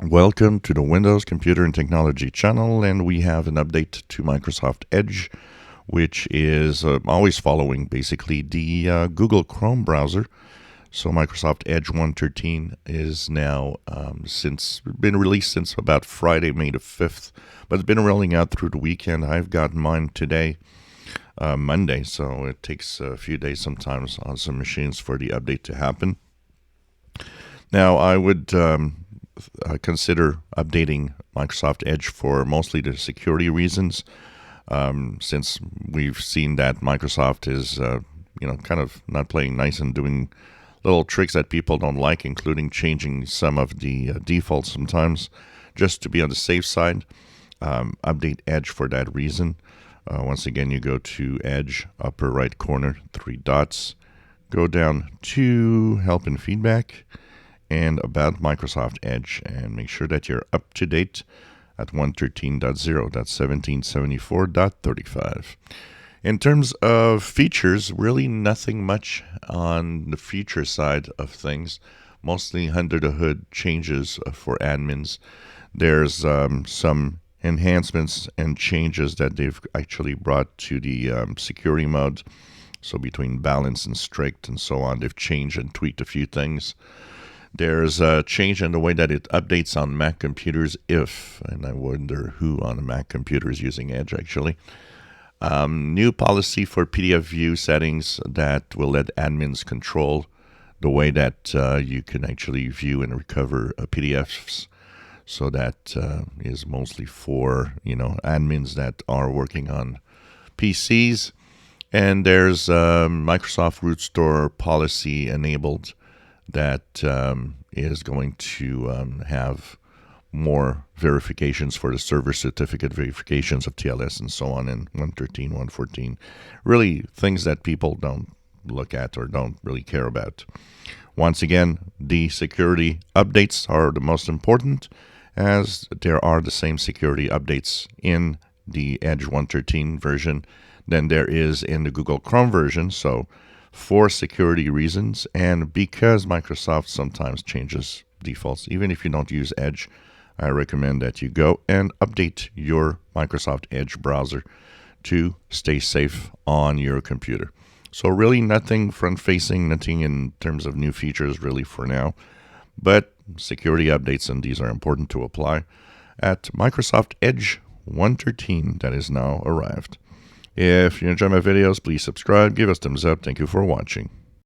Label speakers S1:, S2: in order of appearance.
S1: Welcome to the Windows Computer and Technology channel, and we have an update to Microsoft Edge, which is always following basically the Google Chrome browser. So Microsoft Edge 1.13 is now been released since about Friday, May the 5th, but it's been rolling out through the weekend. I've got mine today, Monday, so it takes a few days sometimes on some machines for the update to happen. Now, I would consider updating Microsoft Edge for mostly the security reasons, since we've seen that Microsoft is, kind of not playing nice and doing little tricks that people don't like, including changing some of the defaults sometimes, just to be on the safe side. Update Edge for that reason. Once again, you go to Edge, upper right corner, 3 dots. Go down to Help and Feedback and About Microsoft Edge, and make sure that you're up to date at 1.13.0. That's 1774.35. In terms of features, really nothing much on the feature side of things. Mostly under the hood changes for admins. There's some enhancements and changes that they've actually brought to the security mode. So between balance and strict and so on, they've changed and tweaked a few things. There's a change in the way that it updates on Mac computers and I wonder who on a Mac computer is using Edge actually. New policy for PDF view settings that will let admins control the way that you can actually view and recover PDFs. So that is mostly for admins that are working on PCs. And there's Microsoft Root Store policy enabled that is going to have more verifications for the server certificate verifications of TLS and so on in 1.13, 1.14. Really things that people don't look at or don't really care about. Once again, the security updates are the most important, as there are the same security updates in the Edge 1.13 version than there is in the Google Chrome version. So for security reasons, and because Microsoft sometimes changes defaults, even if you don't use Edge, I recommend that you go and update your Microsoft Edge browser to stay safe on your computer. So really nothing front-facing, nothing in terms of new features really for now, but security updates, and these are important to apply at Microsoft Edge 1.13 that is now arrived. If you enjoy my videos, please subscribe, give us thumbs up. Thank you for watching.